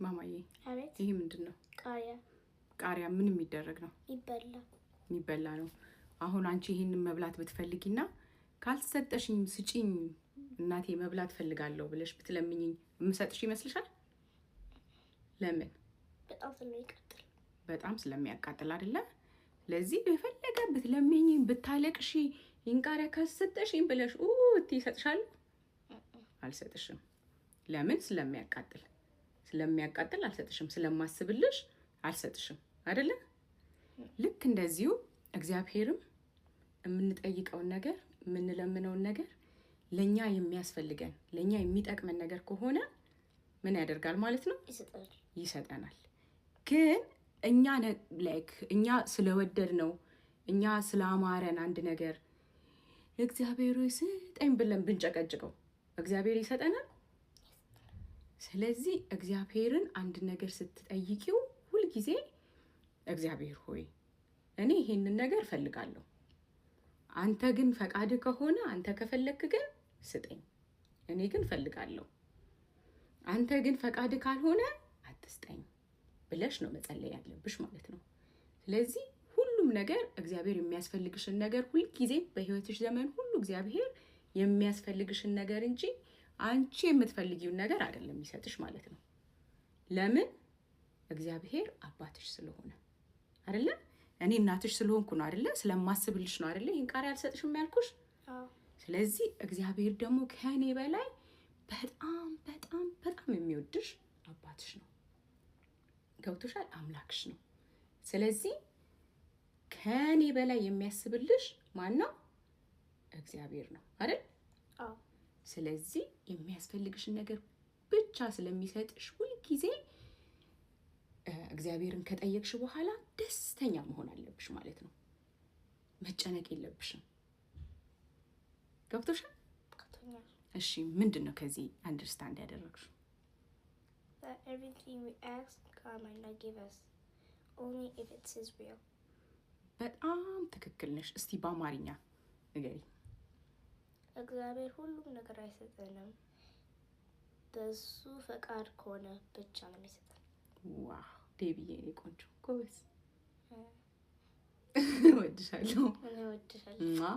ማማዬ አቤት። ይሄ ምንድነው? ቃሪያ ምን የሚደረግ ነው? የሚበላ ነው። አሁን አንቺ ይሄንን መብላት ብትፈልጊና ካልተሰጠሽኝ ስጪኝ እናቴ መብላት ፈልጋለሁ ብለሽ ብትለምኚኝ የምሰጥሽ ይመስልሻል? ለምን? በጣም ስለሚያቃጥል አይደለ? ለዚህ በፈለገ ብትለምኚኝ ብታለቅሺ ቃሪያ ካልሰጠሽኝ ብለሽ ይሰጥሻል? አልሰጥሽም። ለምን? ስለሚያቃጥል አልሰጥሽም። ስለማስብልሽ አልሰጥሽም አይደለ? ልክ እንደዚሁ እግዚአብሔርም የምንጠይቀውን ነገር የምንለምነውን ነገር ለኛ የሚያስፈልገን ለኛ የሚጠቅመን ነገር ከሆነ ምን ያደርጋል ማለት ነው? ይሰጠናል። ግን እኛ ስለወደድ ነው እኛ ስላማረን አንድ ነገር እግዚአብሔር ስጠኝ ብለን ብንጨቀጭቀው እግዚአብሔር ይሰጠናል? ስለዚህ እግዚአብሔርን አንድ ነገር ስትጠይቂው ሁሉ ጊዜ እግዚአብሔር ሆይ እኔ ይሄንን ነገር ፈልጋለሁ፣ አንተ ግን ፈቃድ ከሆነ አንተ ከፈለክ ግን ስጠኝ፣ እኔ ግን ፈልጋለሁ፣ አንተ ግን ፈቃድ ካልሆነ አትስጠኝ ብለሽ ነው መጸለይ ያለብሽ ማለት ነው። ስለዚህ ሁሉም ነገር እግዚአብሔር የሚያስፈልግሽን ነገር ሁሉ ጊዜ በህይወትሽ ዘመን ሁሉ እግዚአብሔር የሚያስፈልግሽን ነገር እንጂ አንቺ የምትፈልጊውን ነገር አይደለም የሚሰጥሽ ማለት ነው። ለምን? እግዚአብሔር አባትሽ ስለሆነ አይደለ? እኔ እናትሽ ስለሆንኩ ነው አይደለ? ስለማስብልሽ ነው አይደለ? ይሄን ቃሪያ አልሰጥሽም ያልኩሽ። ስለዚህ እግዚአብሔር ደግሞ ከኔ በላይ በጣም በጣም በጣም የሚወድሽ አባትሽ ነው። ገብቶሻል? አምላክሽ ነው። ስለዚህ ከኔ በላይ የሚያስብልሽ ማን ነው? እግዚአብሔር ነው አይደል? ስለዚህ የሚያስፈልግሽን ነገር ብቻ ስለሚሰጥሽ ሁሉ ጊዜ እግዚአብሔርን ከጠየቅሽ በኋላ ደስተኛ መሆን አለብሽ ማለት ነው። መጨነቅ የለብሽም። ገብቶሻል? እሺ ምንድነው ከዚህ አንደርስታንድ ያደረግሽው? That everything we ask God might not give us only if it's his will. በጣም ትክክል ነሽ። እስቲ በአማርኛ ንገሪ። እግዚአብሔር ሁሉም ነገር አይሰጠንም፣ በሱ ፈቃድ ከሆነ ብቻ ነው የሚሰጠን። ዋው ዴቢዬ እኔ ቆንጆ ጎበዝ። እወድሻለሁ። እኔ እወድሻለሁ።